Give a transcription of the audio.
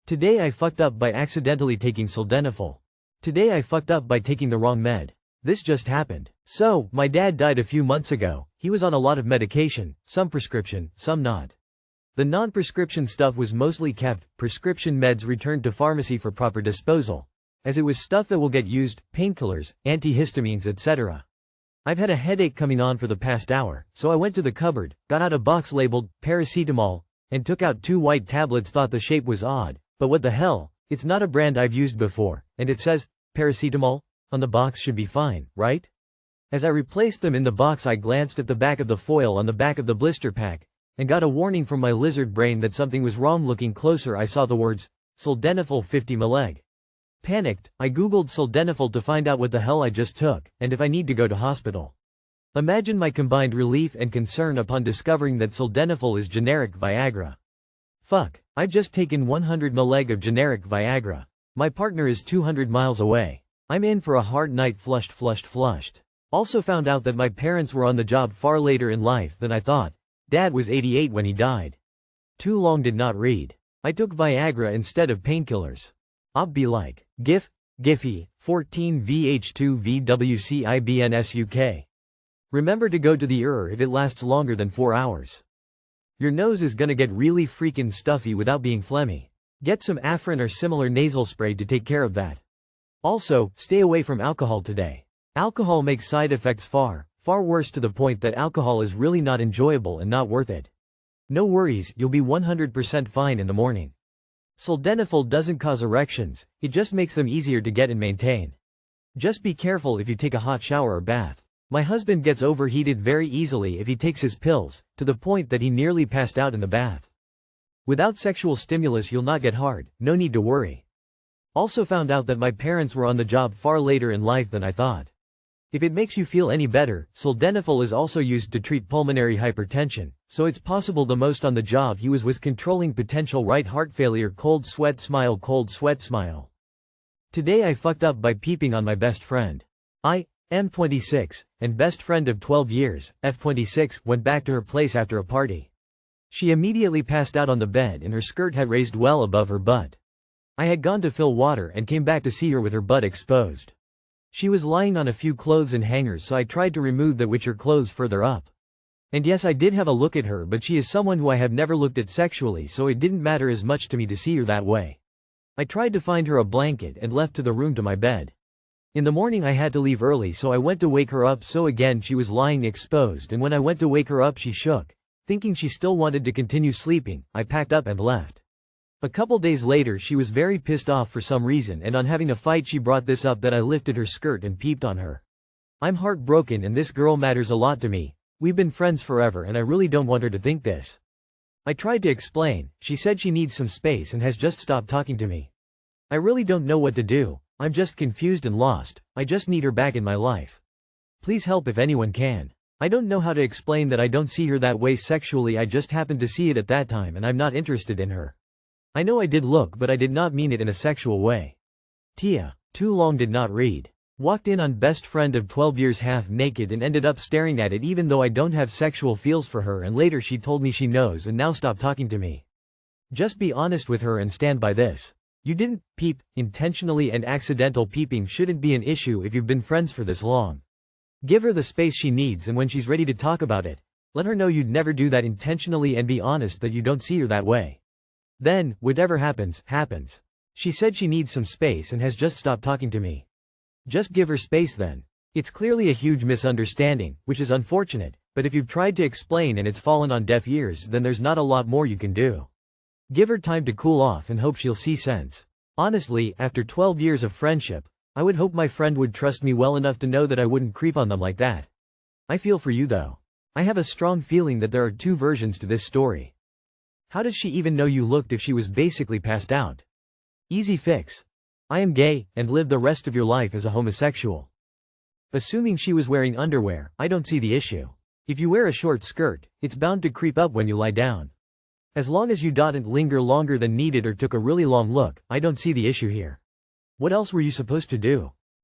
Today I fucked up by accidentally taking sildenafil. Today I fucked up by taking the wrong med. This just happened. So, my dad died a few months ago. He was on a lot of medication, some prescription, some not. The non-prescription stuff was mostly kept, prescription meds returned to pharmacy for proper disposal, as it was stuff that will get used, painkillers, antihistamines etc. I've had a headache coming on for the past hour, so I went to the cupboard, got out a box labeled, paracetamol, and took out 2 white tablets. Thought the shape was odd, but what the hell, it's not a brand I've used before, and it says, paracetamol, on the box, should be fine, right? As I replaced them in the box I glanced at the back of the foil on the back of the blister pack, and got a warning from my lizard brain that something was wrong. Looking closer I saw the words, Sildenafil 50 mg. Panicked, I googled sildenafil to find out what the hell I just took, and if I need to go to hospital. Imagine my combined relief and concern upon discovering that sildenafil is generic Viagra. Fuck, I've just taken 100 mg of generic Viagra. My partner is 200 miles away. I'm in for a hard night. Flushed. Also found out that my parents were on the job far later in life than I thought. Dad was 88 when he died. Too long did not read. I took Viagra instead of painkillers. Ob be like, Giphy, 14 VH2 VWCIBNSUK. Remember to go to the ER if it lasts longer than 4 hours. Your nose is gonna get really freaking stuffy without being phlegmy. Get some Afrin or similar nasal spray to take care of that. Also, stay away from alcohol today. Alcohol makes side effects far worse, to the point that alcohol is really not enjoyable and not worth it. No worries, you'll be 100% fine in the morning. Sildenafil doesn't cause erections, it just makes them easier to get and maintain. Just be careful if you take a hot shower or bath. My husband gets overheated very easily if he takes his pills, to the point that he nearly passed out in the bath. Without sexual stimulus you'll not get hard, no need to worry. Also found out that my parents were on the job far later in life than I thought. If it makes you feel any better, sildenafil is also used to treat pulmonary hypertension, so it's possible the most on the job he was controlling potential right heart failure. Cold sweat smile. Today I fucked up by peeping on my best friend. I, M26, and best friend of 12 years, F26, went back to her place after a party. She immediately passed out on the bed and her skirt had raised well above her butt. I had gone to fill water and came back to see her with her butt exposed. She was lying on a few clothes and hangers, so I tried to remove the her clothes further up. And yes, I did have a look at her, but she is someone who I have never looked at sexually, so it didn't matter as much to me to see her that way. I tried to find her a blanket and left to the room to my bed. In the morning I had to leave early, so I went to wake her up, so again she was lying exposed, and when I went to wake her up she shook. Thinking she still wanted to continue sleeping, I packed up and left. A couple days later she was very pissed off for some reason, and on having a fight she brought this up that I lifted her skirt and peeped on her. I'm heartbroken and this girl matters a lot to me. We've been friends forever and I really don't want her to think this. I tried to explain, she said she needs some space and has just stopped talking to me. I really don't know what to do, I'm just confused and lost, I just need her back in my life. Please help if anyone can. I don't know how to explain that I don't see her that way sexually, I just happened to see it at that time and I'm not interested in her. I know I did look, but I did not mean it in a sexual way. Tia, too long did not read. Walked in on best friend of 12 years half naked and ended up staring at it even though I don't have sexual feels for her, and later she told me she knows and now stopped talking to me. Just be honest with her and stand by this. You didn't peep intentionally, and accidental peeping shouldn't be an issue if you've been friends for this long. Give her the space she needs, and when she's ready to talk about it, let her know you'd never do that intentionally and be honest that you don't see her that way. Then, whatever happens, happens. She said she needs some space and has just stopped talking to me. Just give her space then. It's clearly a huge misunderstanding, which is unfortunate, but if you've tried to explain and it's fallen on deaf ears, then there's not a lot more you can do. Give her time to cool off and hope she'll see sense. Honestly, after 12 years of friendship, I would hope my friend would trust me well enough to know that I wouldn't creep on them like that. I feel for you though. I have a strong feeling that there are two versions to this story. How does she even know you looked if she was basically passed out? Easy fix. I am gay, and live the rest of your life as a homosexual. Assuming she was wearing underwear, I don't see the issue. If you wear a short skirt, it's bound to creep up when you lie down. As long as you didn't linger longer than needed or took a really long look, I don't see the issue here. What else were you supposed to do?